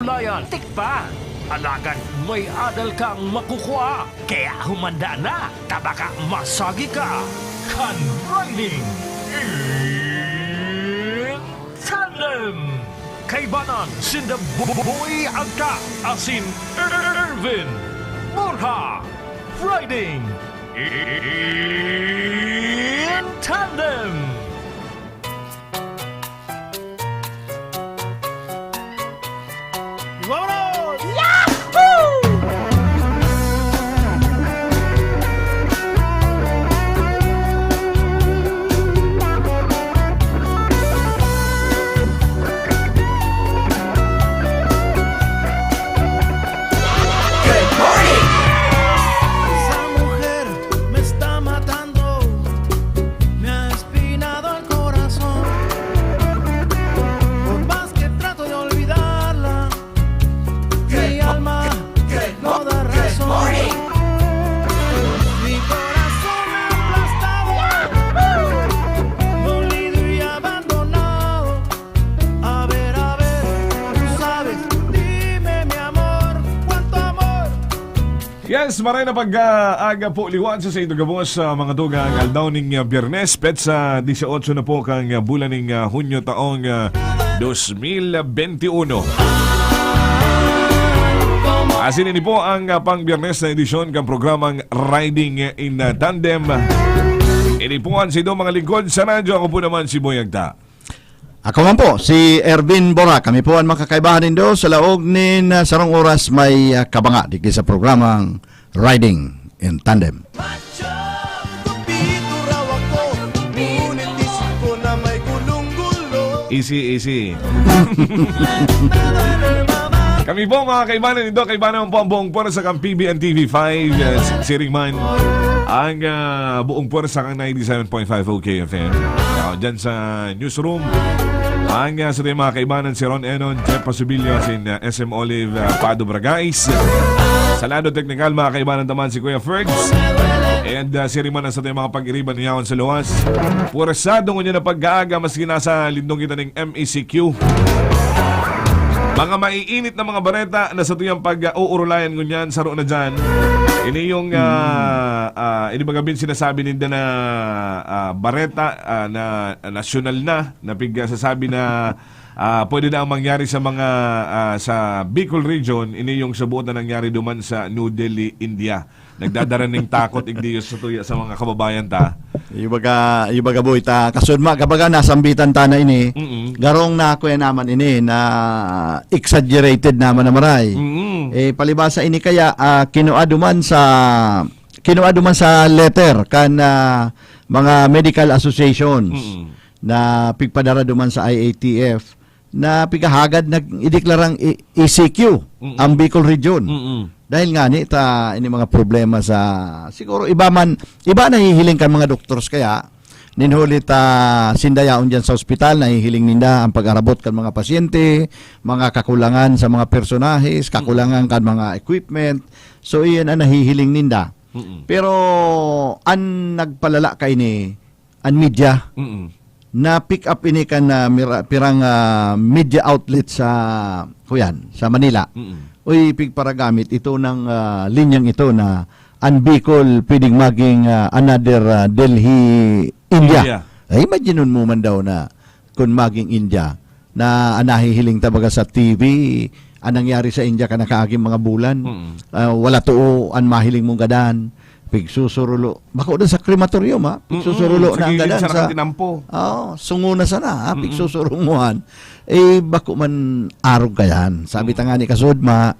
Layan, tikpa. Alagan, may adal kang makukuha. Kaya humanda na, tabaka masagi ka. Kan Riding in Tandem. Kaibanan, sinda Boy Agka, asin Irvin Borja. Riding in Tandem. ¡Vámonos! Esa mujer me está matando, me ha espinado el corazón. Por más que trato de olvidarla, mi alma no da razón. Mi corazón aplastado, dolido y abandonado. A ver, tú sabes, dime mi amor, cuánto amor. Yes, maray na pag-aga po liwan sa ito gabos sa mga tugang aldaw ning Biyernes, petsa 18 na po kang bulan ning Hunyo taong 2021. Asin ini po ang pang Biyernes na edisyon ng programang Riding in Tandem. Ini po ang sido mga lingkod sa radyo. Ako po naman si Boy Agta. Ako man po, si Ervin Bora. Kami po ang makakaibahan nindo sa laog nin sarong oras may kabanga di sa programang Riding in Tandem. Macho, tupito raw ako, ngunit isip ko na may gulong-gulo. Easy. Kami po mga kaibanan nito, kaibanan po ang buong puwersa kang PBN TV5, Siring Man, ang buong puwersa kang 97.5 OKFM. Diyan sa newsroom, ang sa mga kaibanan si Ron Enon, Jeff Pasubilio, sin SM Olive, Pado Bragais. Sa lado teknikal mga kaibanan naman si Kuya Fergs. And Siring Man ang sa mga pag-iriban niyaon sa luwas. Puwersado ko niya na pag-aaga, maski nasa lindong kita ng MECQ. Mga maiinit na mga bareta na sa tuyang pag-uurulayan ngunyan, saro na dyan. Ini yung, ini bagabin sinasabi ninda na bareta na nasyonal na sasabi na pwede na ang mangyari sa mga sa Bicol region. Ini yung subuot na nangyari duman sa New Delhi, India. Nagdadaraning takot igdi sa tuya sa mga kababayan ta. Ibaga boy ta kasud ma kabaga nasambitan ta na ini. Garong na ako naman ini na exaggerated naman na maray. Palibasa ini kaya kinuaduman sa letter kan mga medical associations na pigpadara duman sa IATF na pigahagad nag-ideklarang ECQ ang Bicol region. Dahil nga ni ini mga problema sa siguro iba nahihiling kan mga doktors kaya ninhuli ta sindayaon diyan sa ospital nahihiling ninda ang pag-arabot kan mga pasyente, mga kakulangan sa mga personahes, kakulangan kan mga equipment. So iyan ang nahihiling ninda. Pero an nagpalala kay ni an media na pick up ini kan pirang media outlet sa sa Manila. Uy, pigparagamit ito ng linyang ito na ang Bicol pwedeng maging another Delhi, India. Ay, imagine mo man daw na kung maging India na nahihiling tabaga sa TV, anong nangyari sa India ka nakaaging mga bulan, wala to an mahiling mong gadan, pigsusurulo. Bako doon sa krematorium ha, pigsusurulo na ang gadan sa tinampo. Sunguna sana ha, pigsusurunguhan. Bako man arog kayan. Sabi nga ni kasudma,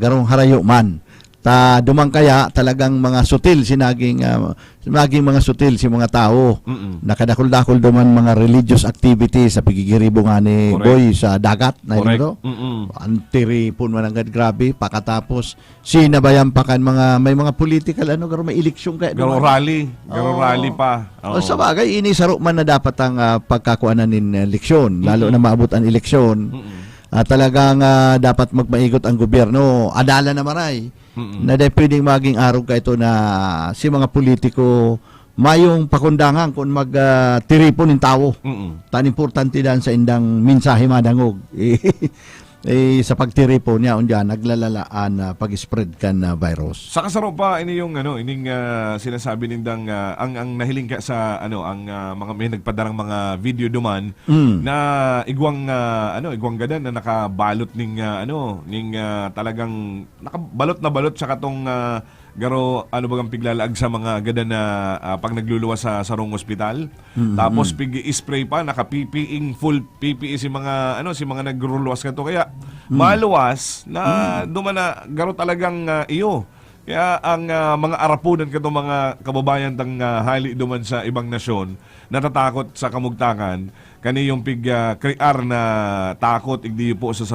garong harayo man. Ta dumang kaya talagang mga sutil sinaging mga sutil si mga tao. Nakadakol-dakol duman mga religious activities sa pigigiribo nga ni Boy sa dagat na ito. Antiripon man ang grabe pakatapos sinabayan pa kan may mga political garo may eleksyon kaya garo rally pa. Sa bagay ini saro man na dapat ang pagkakuanan nin eleksyon lalo na maabot ang eleksyon. Talagang dapat magmaigot ang gobyerno. Adala na maray. Na dahil pwedeng maging arog ka ito na si mga politiko mayong pakundangan kung magtiripon ng tao. Tan importante dan sa indang mensahe madangog. sa pagtiripo niya unya naglalalaan na pag-spread kan virus. Sa kasaro pa ini yung ining sinasabi nindang ang nahiling ka sa ang mga may nagpadarang mga video duman na igwang gadan na nakabalot ning talagang nakabalot na balot sa katong garo bagang piglalaag sa mga gadan na pag nagluluwas sa sarong ospital. Tapos pig-spray pa naka PPE full PPE si mga nagluluwas kato kaya maluwas na duman na garo talagang iyo. Kaya ang mga arapunan kato mga kababayan tang hali duman sa ibang nasyon natatakot sa kamugtangan kani yung kriar na takot igdi po sa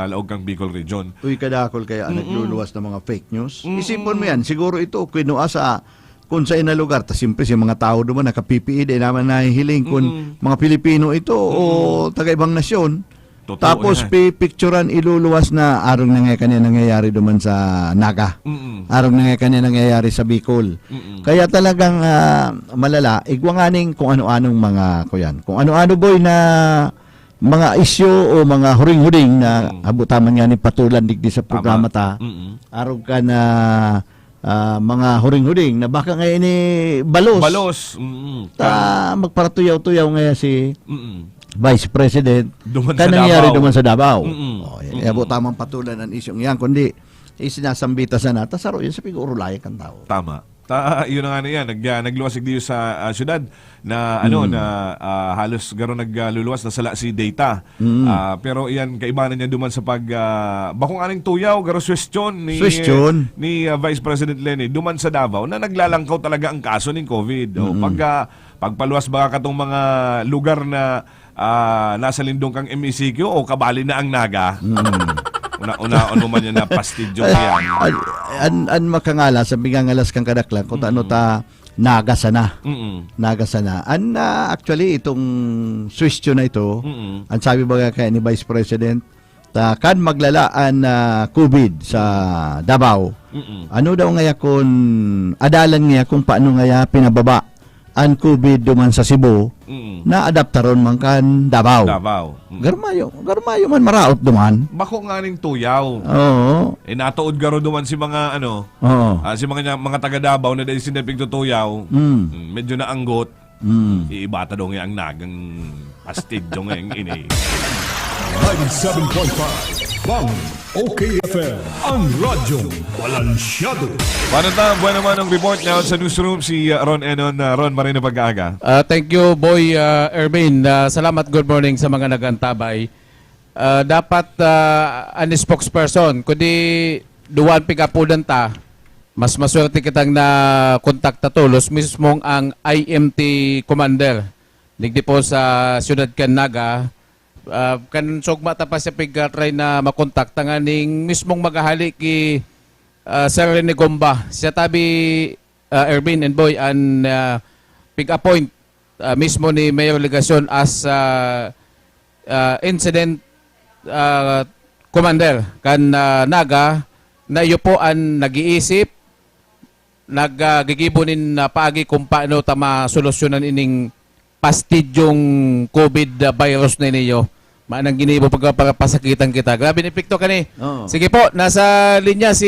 laog kang Bicol region. Uy, kadakol kaya nagluluwas ng mga fake news. Isipon mo yan, siguro ito kinuha sa kung sa ina lugar, simpre si mga tao doon naka-PPE, di naman nahihiling kung mga Pilipino ito o taga-ibang nasyon. Totoo Tapos picturean iluluwas na arong na nga kanya nangyayari duman sa Naga. Arong na nga kanya nangyayari sa Bicol. Kaya talagang malala, igwanganing kung ano-anong mga kuyan. Kung ano-ano boy na mga isyu o mga huring-huring na habutaman nga ni patulan digdi sa programa ta. Arong ka na mga huring-huring na baka ngayon ni balos. Ta magparatuyaw-tuyaw nga si Vice President nangyayari duman sa Davao. Yabo tamang patulan ang isyong yan kundi isinasambita sa nata saro yan sa pig-urulay kan tao. Tama. Yun na nga yan, nagluwas diyo sa syudad na halos garo nagluluwas na sala si data. Pero iyan kaibanan niya duman sa bakong aning tuyaw garo question ni Vice President Lenny duman sa Davao na naglalangkaw talaga ang kaso ng COVID. Pagpaluwas baka katong mga lugar na nasa lindong kang MECQ o kabali na ang Naga. Una man yan na pastidyo yan. An makangala sa bigangalas kang kadaklan kung ano ta Naga sana. Naga sana. Actually itong question na ito, ang sabi ba kaya ni Vice President kan maglalaan na COVID sa Davao. Ano daw ngaya kung adalan ngaya kung paano ngaya pinababa ang COVID duman sa Cebu na adaptaron man kan Davao. Garmayo man maraot duman. Bako nga ning tuyaw. Oo. Natuod garo duman si mga si mga taga Davao na dahil sinapig tuyaw. Medyo naanggot. Iibata daw nga ang nagang pastid daw nga ang ini. 97.5 Bang OKFM ang radyong balansyado. Buwan naman ang report now sa newsroom si Ron Enon. Ron, marino pag-aaga. Thank you, Boy Erwin. Salamat, good morning sa mga nagantabay. Dapat ang spokesperson, kundi duwan pigapudan ta, mas maswerte kitang na kontakta tulos mismong ang IMT commander. Digdi po sa Siyudad Naga. Kan sugma ta pa siya pig-try na makontakta nga ning mismong magahali ki Sir Rene Gomba. Siya tabi Erwin and Boy and pig-appoint mismo ni Mayor Legacion as incident commander kan Naga na iyo po ang nag-iisip naggigibonin na paagi kung paano ta masolusyonan ining pastidyong COVID virus na niyo. Maanang ginibo pagpapasakitan kita. Grabe ni Picto kani. Sige po, nasa linya si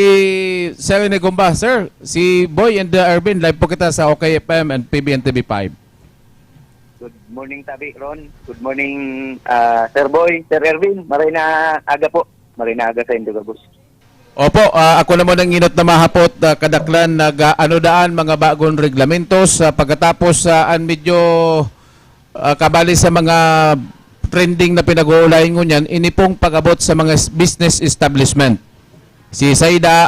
Sir Rene Gomba. Sir, si Boy and Erwin, live po kita sa OKFM and PBN TV5. Good morning, Tabi Ron. Good morning, Sir Boy, Sir Erwin. Maray na aga po. Maray na aga sa Indogabus. Opo, ako naman ang inot na mahapot kadaklan nag-anodaan mga bagong reglamentos pagkatapos medyo kabali sa mga trending na pinag-uulayin ko niyan, ini pong pag-abot sa mga business establishment. Si Saida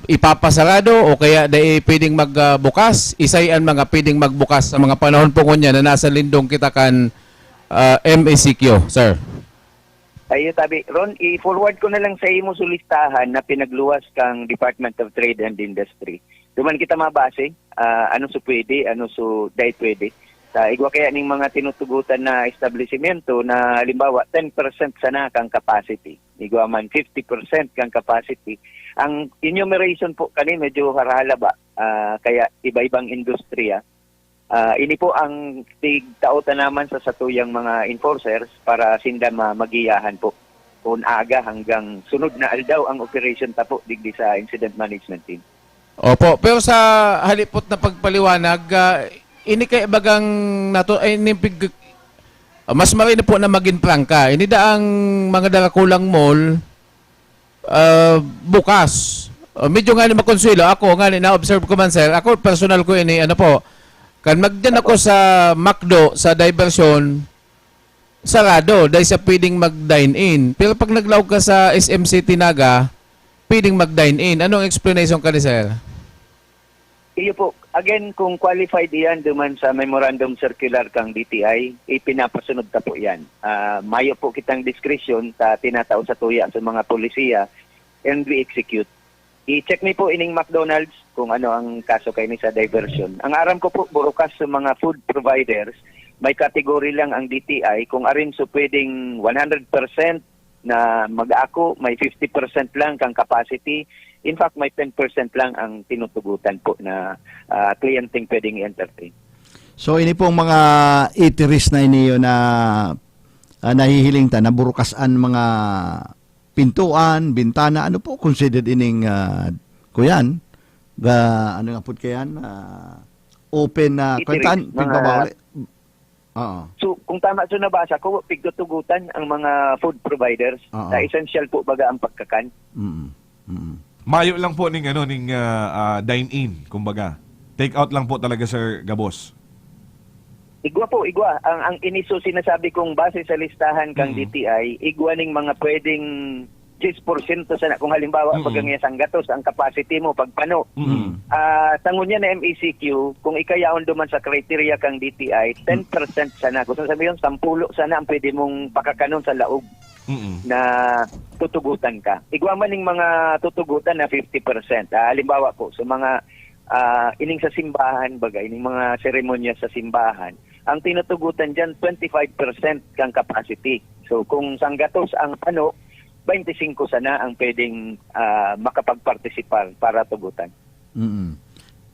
ipapasarado o kaya dahil pwedeng magbukas, isay ang mga pwedeng magbukas sa mga panahon po niya na nasa lindong kita kan MECQ, sir. Ayo Tabi Ron, i-forward ko na lang sa imo sulistahan na pinagluwas kang Department of Trade and Industry. Duman kita mabase, ano so pwede, ano so dahil pwede. Igwa kaya ning mga tinutugutan na establishmento na halimbawa 10% sana kang capacity. Igwa man 50% kang capacity. Ang enumeration po kani medyo harhala ba? Kaya iba-ibang industriya. Ini po ang tigtautan naman sa satuyang mga enforcers para sinda magiyahan po kung aga hanggang sunod na aldaw ang operation ta po digdi sa incident management team. Opo, pero sa halipot na pagpaliwanag, ini kay bagang mas marino po na maging prangka. Ini daang mga darakulang mall bukas. Medyo nga ni makonsuelo. Ako nga ni na-observe ko man, sir. Ako personal ko ini, ano po, kan magdyan ako sa McDo, sa diversion, sarado, dahil sa pwedeng mag-dine-in. Pero pag naglaog ka sa SMC Tinaga, pwedeng mag-dine-in. Anong explanation ka ni sir? Iyo po, again, kung qualified iyan duman sa memorandum circular kang DTI, ipinapasunod ta po yan. Mayo po kitang discretion ta tinatao sa tuya sa mga polisiya and we execute. I-check mi po ining McDonald's kung ano ang kaso kay ni sa diversion. Ang aram ko po, burukas sa mga food providers, may category lang ang DTI. Kung arin so pwedeng 100% na mag-ako, may 50% lang kang capacity. In fact, may 10% lang ang tinutugutan po na clienting pwedeng i-entertain. So ini pong mga eateries na iniyo na nahihiling ta na burukasan mga pintuan, bintana, ano po considered ining kuyan? Ano nga po kayan? Open na kwentan, pigbabawali. Oo. So, kung tama so nabasa ko, pigtutugutan ang mga food providers na essential po baga ang pagkakan. Mayo lang po ning dine-in, kumbaga. Take out lang po talaga, Sir Gabos. Igwa po, igwa. Ang iniso sinasabi kong base sa listahan kang DTI, igwa ning mga pwedeng 10% sana kung halimbawa pag ang isang gatos ang capacity mo pagpano. Tangon niya na MECQ, kung ikayaon duman sa criteria kang DTI, 10% sana. Kung sabi yun, 10 sana ang pwede mong pakakanon sa laog na tutugutan ka. Igwa man ning mga tutugutan na 50%. Halimbawa po, sa mga ining sa simbahan, baga, ining mga seremonya sa simbahan, ang tinutugutan dyan, 25% kang capacity. So, kung sanggatos ang pano, 25 sana ang pwedeng makapag-participar para tugutan.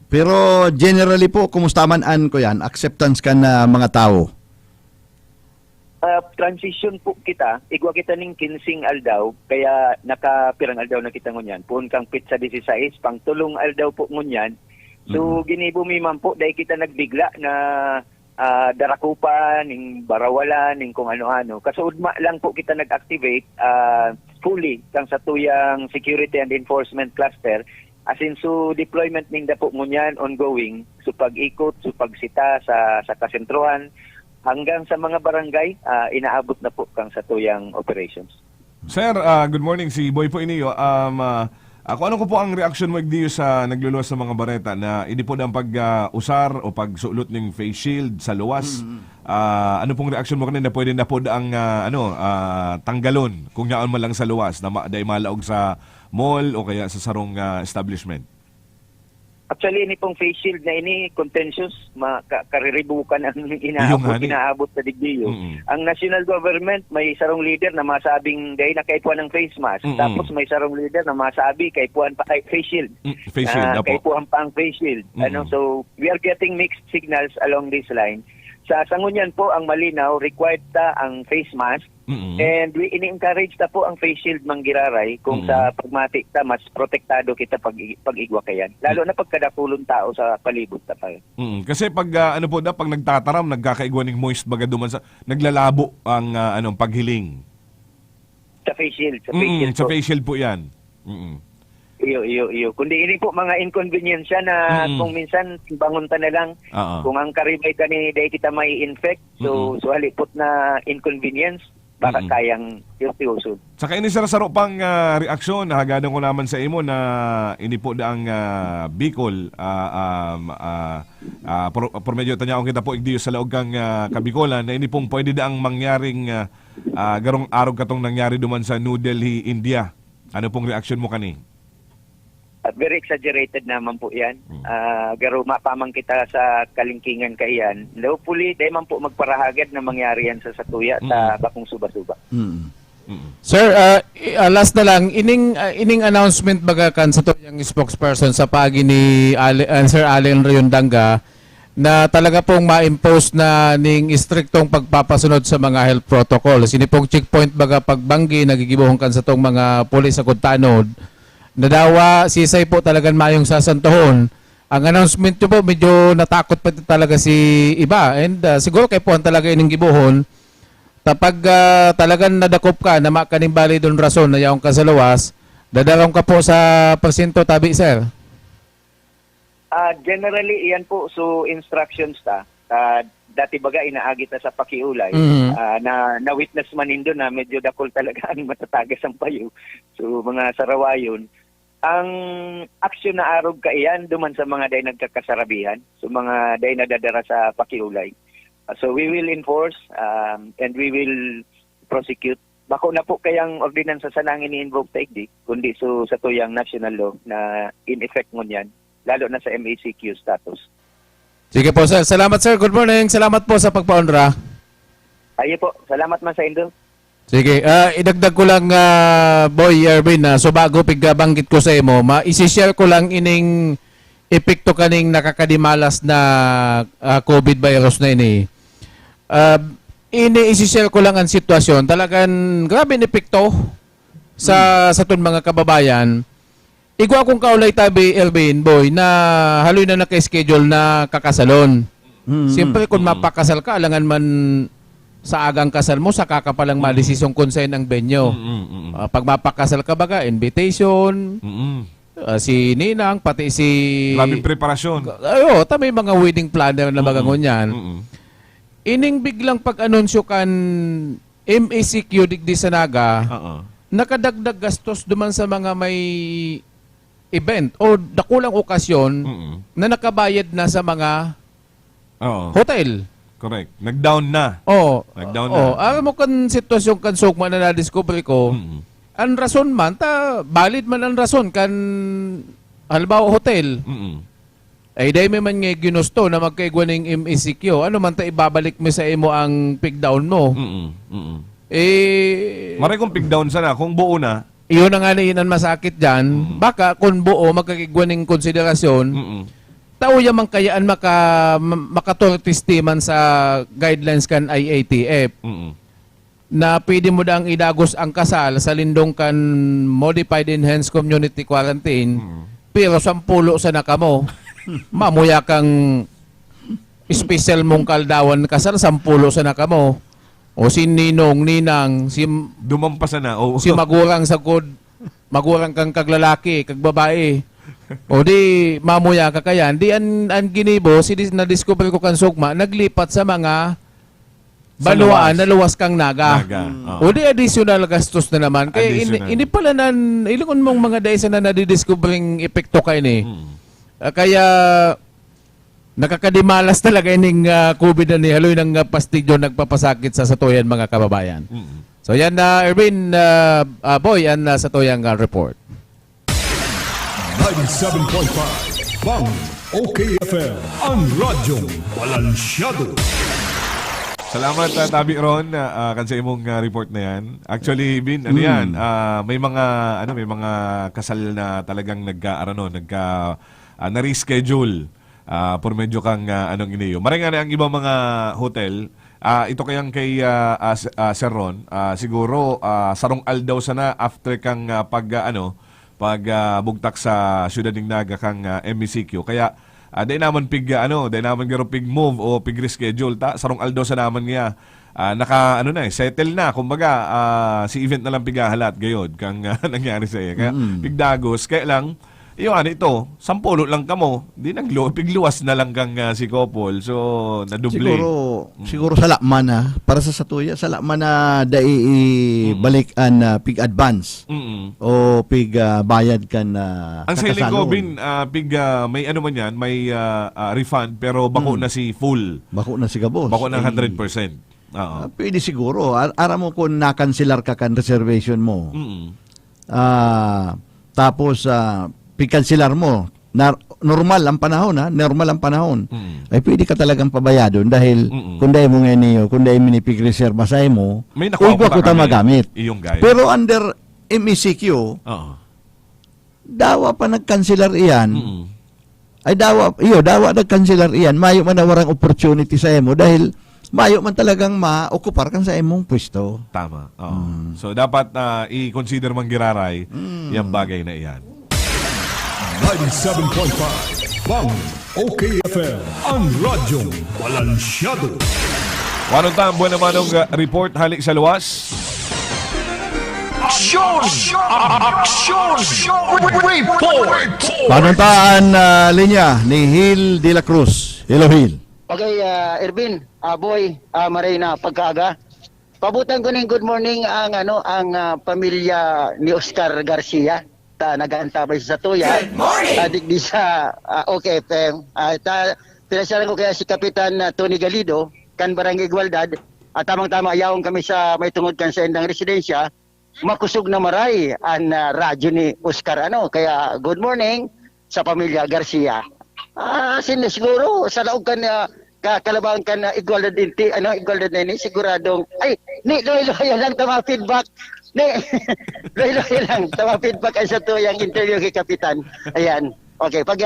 Pero generally po, kumusta man ko yan? Acceptance ka na mga tao? Transition po kita, igwa kita ning 15 aldaw, kaya nakapirang aldaw na kita ngunyan. Puun kang pizza 16, pang tulong aldaw po ngunyan. So, ginibumi man po, dahil kita nagbigla na darakupan, ning barawalan, ning kung ano-ano. Kasuudma lang po kita nag-activate fully kang sa tuyang security and enforcement cluster. As in, so deployment ning dapo ngunyan ongoing. So pag-ikot, so pagsita sa kasentruhan, hanggang sa mga barangay, inaabot na po kang sa tuyang operations. Sir, good morning. Si Boy po iniyo. Ako ano ko po ang reaction mo diyo sa nagluluwas sa mga bareta na hindi po ang pag-usar o pagsulot ng face shield sa luwas. Ano pong reaction mo kanina? Pwede na po ang tanggalon kung yaan man lang sa luwas na dahil malaog sa mall o kaya sa sarong establishment. Actually, ini pong face shield na ini, contentious, kariribukan ang inaabot sa digdiyo. Ang national government, may sarong leader na masabing dahil na kaipuan ng face mask. Tapos may sarong leader na masabi kaipuan pa face shield. Face shield, kaipuan pa ang face shield. So, we are getting mixed signals along this line. Sa sangunyan po, ang malinaw, required ta ang face mask. And we ini-encourage ta po ang face shield manggiraray kung sa pagmati ta, mas protektado kita pag-igwa kayan. Lalo na pagkadakulong tao sa palibot ta pa. Kasi pag pag nagtataram, nagkakaigwa ng moist baga duman sa naglalabo ang paghiling. Sa face shield. Sa face shield po yan. Iyo. Kundi ini po mga inconvenience na kung minsan bangon ta na lang. Kung ang karibay ka ni dahil kita may infect, so halipot na inconvenience, baka kayang tiyoso. Saka ini saro pang reaksyon, hagadon ko naman sa imo na ini po daang Bicol, por medyo tanyaon kita po igdiyo sa laog kang Kabikolan, na ini pong pwede daang mangyaring garong araw katong nangyari duman sa New Delhi, India. Ano pong reaksyon mo kani? Very exaggerated naman po yan. Garo mapamang kita sa kalingkingan kaiyan. Hopefully, dahil man po magparahagad na mangyari yan sa Satuya sa Bakong Suba-Suba. Sir, last na lang, ining announcement baga kan sa tuyang spokesperson sa pagi ni Sir Allen Rayondanga na talaga pong ma-impose na ning istriktong pagpapasunod sa mga health protocol. Sini pong checkpoint baga pagbanggi nagigibuhon kan sa tong mga pulis sa Kuntanod. Nadawa sisay po talagang mayong sasantohon. Ang announcement nyo po medyo natakot pa talaga si iba and siguro kay po ang talaga ining gibuhon. Tapag talagang nadakop ka na makaning bali doon rason na yaong kasalawas, dadalong ka po sa pasyento tabi, sir. Generally, iyan po so instructions ta. Dati baga inaagit na sa pakiulay na witness man nindo na medyo dakol talaga ang matatagas ang payo. So mga sarawayon, ang aksyon na arog ka iyan duman sa mga day nagkakasarabihan, so mga day nadadara sa pakiulay. So we will enforce and we will prosecute. Bako na po kayang ordinansa sa langin ni-invoke taigdi, kundi so sa tuyang national law na in effect mo niyan, lalo na sa MACQ status. Sige po, sir. Salamat, sir. Good morning. Salamat po sa pagpaonra. Ayo po, salamat man sa indo. Sige, idagdag ko lang, Boy Erwin, so bago pigbanggit ko sa imo, isi-share ko lang ining epekto kaning nakakadimalas na COVID virus na ini. Isi-share ko lang ang sitwasyon. Talagang grabe ang epekto sa ton mga kababayan. Igwa akong kaulay tabi, Erwin, Boy, na haloy na naka-schedule na kakasalon. Siyempre, kung mapakasal ka, alangan man sa agang kasal mo, saka ka palang madesisyon kung saan ang venue. Pag mapakasal ka baga, invitation, si Ninang, pati si... Maraming preparasyon. Ayo, may mga wedding planner na magangon yan. Ining biglang pag-anunsyo kan MACQ digdi sa Naga, nakadagdag gastos duman sa mga may event o dakulang okasyon na nakabayad na sa mga hotel. Correct. Nag-down na. Nag-down na. Alam mo kan sitwasyon kan sugma na na-discover ko, ang rason man, valid man ang rason kan halimbawa hotel. Ay dahil may man nga ginusto na magkaigwa ng MACQ, ano man ta ibabalik mo sa imo ang pig-down mo. Maray kong pig-down sana, kung buo na, iyon ang inan masakit dyan. Baka kung buo magkakigwa ng konsiderasyon, tao yaman kayaan makatortistiman sa guidelines kan IATF na pwede mo daang idagos ang kasal sa lindong kan Modified Enhanced Community Quarantine pero 10 sa nakamo. Mamuya kang special mong kaldawan kasal 10 sa nakamo. O si Ninong, Ninang, si dumampas na. si magurang sagod, magurang kang kaglalaki, kagbabae. O di mamuya ka kayan. Di an ginibo, na-discover ko kan sugma, naglipat sa mga baluaan na luwas kang naga. O di additional gastos na naman. Kaya ini pala nan, ilingon mong mga daysa na nadidiscovering epekto kayo ni. Kaya nakakadimalas talaga ining COVID na ni haloy ng pastilyo nagpapasakit sa satuyan mga kababayan. So yan na Erwin, Boy, yan sa tuyang report. 97.5 Bang OKFM ang radyong balansyado. Salamat Tabi Ron kan sa imong report na yan. Actually, Bin, ano yan? May mga kasal na talagang na-reschedule. Por medyo kang anong iniyo. Maring ang ibang mga hotel, ito kayang kay Sir Ron, siguro sarong aldaw sana after kang pagbugtak sa Ciudad ng Naga kang MACQ. Kaya day naman garo pig move o pig reschedule ta sarong aldaw sa naman niya. Settle na kumbaga si event na lang pigahalat gayod kang nangyari sa iya. Kaya pigdagos kaya lang ito, 10 lang kamo, di pigluwas na lang kang si couple. So, naduble. Siguro sa lakman para sa satuya, sa lakman na balik an pig advance o pig bayad kan ang sailing ko, Bin, pig may ano man yan, may refund, pero bako na si full. Bako na si Gabos. Bako na 100%. Pwede siguro. Ara mo kung nakansilar ka kan reservation mo. Tapos, pikansilar mo na normal ang panahon ay pwede ka talagang pabayadon dahil kung dahil mo ngayon niyo kung dahil minipig-reserva sa mo kung ko magamit pero under MACQ dawa pa nagkansilar iyan ay dawa nag-kanselar iyan, mayo man na warang opportunity sa emo dahil mayo man talagang ma-okupar kan sa emong pwesto. Tama. Oo. So, dapat i-consider mang giraray yung bagay na iyan. 97.5 Bang OKFM ang radyong walansyado. Wanong tambo naman ang report halik sa luwas? Aksyon! Aksyon! Report! Panuntaan linya ni Hil de la Cruz. Hello, Hil. Okay, Ervin, Boy, Marina, pagkaaga. Pabutan ko ng good morning ang pamilya ni Oscar Garcia. Nag-aantabay sa Tuya. Good morning! Digdi sa OKFM. Pinasyalan ko kaya si Kapitan Tony Galido, kan Barangay Igualdad. At tamang-tama, ayaw kami sa may tungod kan sa endang residensya. Makusog na maray ang radyo ni Oscar. Kaya good morning sa pamilya Garcia. Siguro sa laog kan kalabang kan Igualdad dinti, Igualdad na ini, siguradong, loy-loy lang tama feedback. Loy-loy lang tama feedback ay sa to yung interview kay Kapitan. Ayan. Okay, pag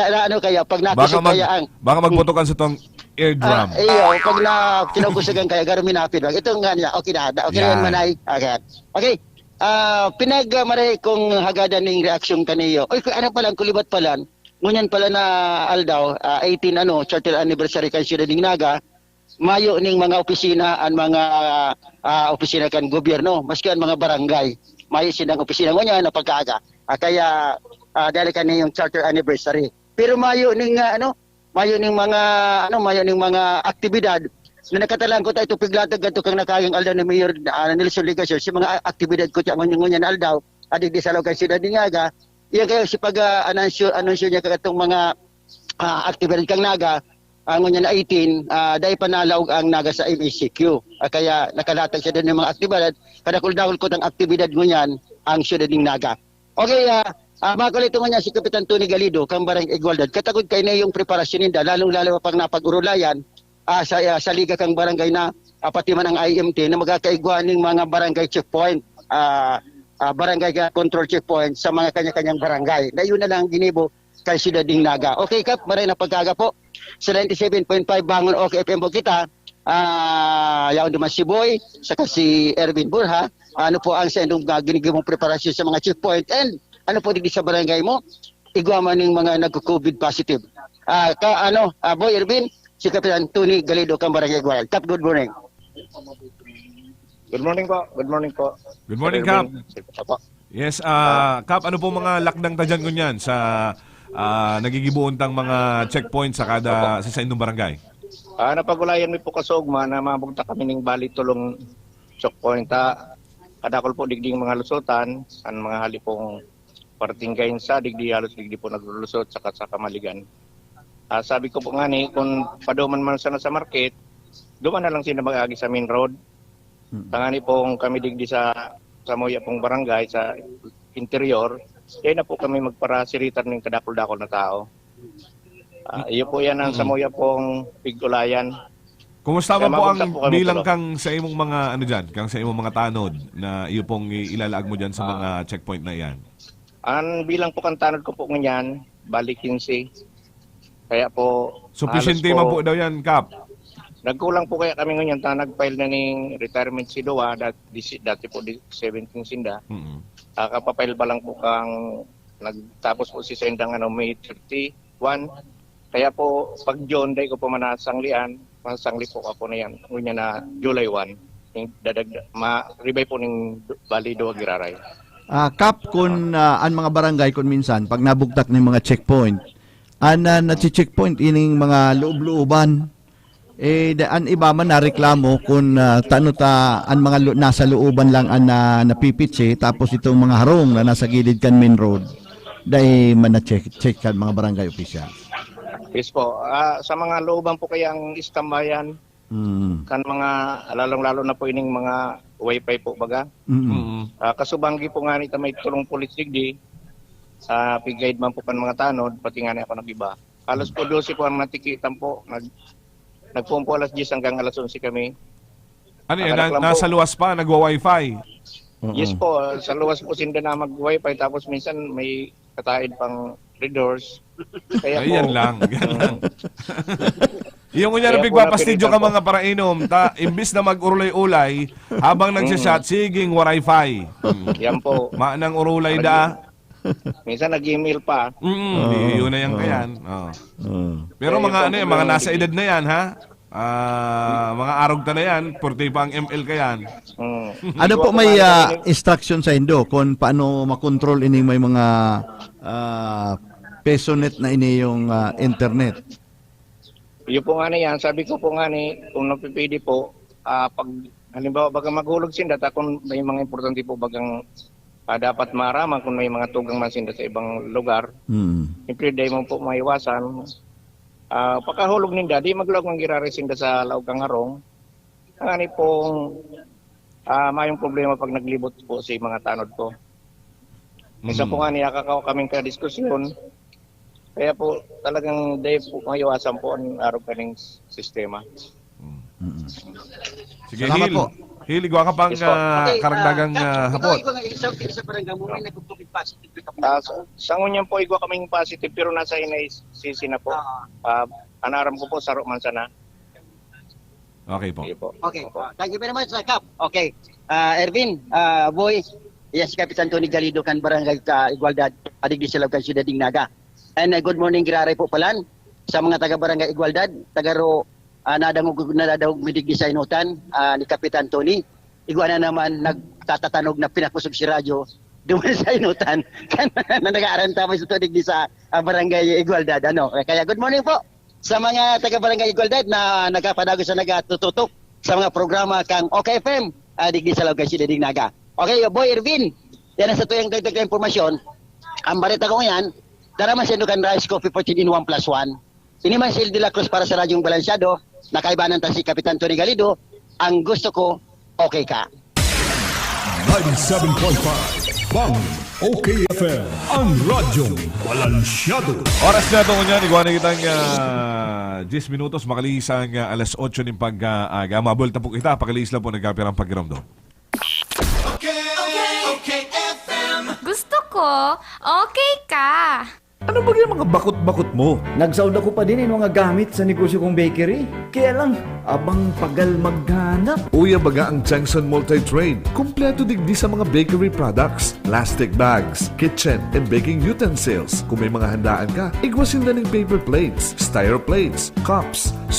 pag nakusog kaya ang... Baka magbotokan sa tong eardrum. Pag kinukusugan kaya, garo minapidbag. Ito nga niya, okay na yan manay. Okay. Pinagmaray kong hagadan ng reaksyon kaniyo. Oy, ano palang, kulibat palan. Ngunyan pala na Aldaw, 18 charter anniversary kan Ciudad ng Naga. Mayo ning mga opisina ang mga opisina kan gobyerno, maski ang mga barangay. Mayo sinang opisina ngunyan na pagkaaga. Kaya dahil kaniyong charter anniversary. Pero mayo ning mga aktibidad na nakatalang ko tayo piglatag kadto kang nakayang Aldaw ni Mayor Nelson Ligasio si mga aktibidad ko tiyan ngunyan Aldaw adig di sa lokal Ciudad ng Naga. Iya kayo si pag-anunsyo niya katong mga aktibidad kang Naga ngunyan na 18 dahil panalaw ang Naga sa MECQ. Kaya nakalatag siya din ng mga aktibidad kadakul-dakul ko tang aktibidad ngunyan ang Ciudad ng Naga. Okay, makulito nga si Kapitan Tony Galido kang Barangay Igualdad. Katagod kay na yung preparasyon ninda lalong-lalo pag napag-urulayan sa liga kang barangay na pati man ang IMT na magkakaiguan ng mga barangay checkpoint, barangay control checkpoint sa mga kanya-kanyang barangay. Na yun na lang ginibo kay Ciudad ng Naga. Okay, Kap, maray na pagkaga po. Sa 97.5 Bangon OKFM po kita. Yaon naman si Boy, saka si Ervin Burha. Ano po ang sendong ginigimong preparasyon sa mga checkpoint and ano po digdi sa barangay mo? Igwa man ng mga nagko-COVID positive. Boy Ervin, si Kapitan Tony Galido kang Barangay Igualdad. Kap, good morning. Good morning po. Good morning po. Good morning, Kap. Yes, Kap, ano po mga lakdang tadyan ko niyan sa nagigibuon tang mga checkpoint sa inyong barangay? Napagulayan mi po kasugma na mabugta kami ning bali tulong checkpoint. Kadakol po digding mga lusutan, ang mga halipong partinggayin sa digdi halos digdi po naglulusot sa kamaligan. Sabi ko po nga ni, kung paduman man sana sa market, duman na lang sila mag-agi sa main road. Tangani pong kami digdi sa Moya pong barangay, sa interior, kaya na po kami magparasiritan ng kadakol-dakol na tao. Iyo po yan ang sa Moya pong Pigulayan. Kumusta man po ang bilang kang sa imong mga kang sa imong mga tanod na iyo pong ilalaag mo dyan sa mga checkpoint na yan? Ang bilang po kang tanod ko po ngayon, balik 15. Kaya po... Sufficiente man po daw yan, Kap? Nagkulang po kaya kami ngayon. Nag-file na ng retirement si Doa. Dati po 17 sinda. Kapapile pa lang po kang... Nagtapos po si Sendang May 31. Kaya po, pag John, dahil ko po manasanglian, masangli po ako na yan. Ngunya na July 1. Ma-rebay po ng Bali Doa Giraray. Kap, kung ang mga barangay kung minsan, pag nabugtak ng mga checkpoint, na-checkpoint ining mga loob-looban, an iba man nareklamo kung ang mga nasa looban lang ang napipitsi, tapos itong mga harong na nasa gilid kan main road, dahil man na-check kan mga barangay official. Yes po. Sa mga looban po kayang istambayan, kan mga lalong-lalo na po ining mga wifi po baga. Kasubanggi po nga nita may tulong politik di pig-guide man po kan mga tanod, pati nga ako nag-iba. Alas po 12 po ang natikitan po. Nagpumpo alas 10 hanggang alas 11 kami. Ano yan? Nasa luwas pa? Nagwa-wifi? Yes po. Sa luwas po sinda na mag-wifi. Tapos minsan may kataid pang corridors. Kaya Ay, yan lang. Yan lang. Yung kunya na Kaya po pigpapastidyo ka napilitan mga parainom, imbis na mag-urulay-ulay, habang nagsashot, siging waray-fay. Yan po. Maanang urulay da. Minsan nag-email pa. Yun na yan kayan. Oh. Pero Kaya mga yung ano yan, problema mga nasa ng edad na yan, ha? Mga arog na yan, 40 pa ang ML ka yan. Ano po may instruction sa Indo kung paano makontrol ini may mga pesonet na ini yung internet? Yung po nga na yan, sabi ko po nga ni, kung napipili po, pag halimbawa bagang maghulog sinda, kung may mga importante po bagang dapat maraman kung may mga tugang man sinda sa ibang lugar, siyempre dahil mo po maiwasan. Pagkahulog ninda, di maglog ang girari sinda sa laog kang harong. Ang ani pong mayong problema pag naglibot po sa mga tanod ko. Isa po nga niya kakao kaming kadiskusyon. Kaya po talagang dahil po maiwasan po ang araw kaning sistema. Sige, Salamat Hil. po. Hil, igwa ka pang Yes, po. karagdagang hapot. Sa ngunyan po igwa kaming positive pero nasa inay sisi na po. Anaram ko po sa man sana. Okay po. Sige po. Okay. Thank you very much, Kap. Okay. Ervin, boy, yes, Kapitan Tony Galido kan Barangay Igualdad, adig di Silab kan Ciudad Dignaga. And good morning, Giraray po palan sa mga taga Barangay Igualdad, taga ro nadadahog midig di sa inutan ni Kapitan Tony. Igwa na naman nagtatatanog na pinakusog si radyo duman sa inutan na nag-aaranta mo sa tunig di sa Barangay Igualdad. Ano? Kaya good morning po sa mga taga Barangay Igualdad na nagapadago sa nagatututok sa mga programa kang OKFM digdi sa Lagay Ciudad Dignaga. Okay, boy Ervin, yan ang sa tuyang dagdag na impormasyon. Ang balita ko ngayon, daraman sa Nukan Rice Coffee 14 in 1+1. Ini man Sil de la Cruz para sa Radyong Balansyado, nakaibanan ta si Kapitan Tony Galido. Ang gusto ko, okay ka. 97.5 Bang OKFM, ang radyong balansyado. Oras na ito niya, igwa na kitang 10 minutos, makalisang alas 8 ng pag-aga. Mabulta po kita, pakaliis lang po nagkapirang pagkiramdo. Gusto ko, okay ka. Ano ba yung mga bakot-bakot mo? Nagsaud ako pa din yung mga gamit sa negosyo kong bakery. Kaya lang, abang pagal maghanap. Uya baga ang Changson Multi-Trade. Kompleto digdi sa mga bakery products, plastic bags, kitchen and baking utensils. Kung may mga handaan ka, igwasin na ng paper plates, styro plates, cups,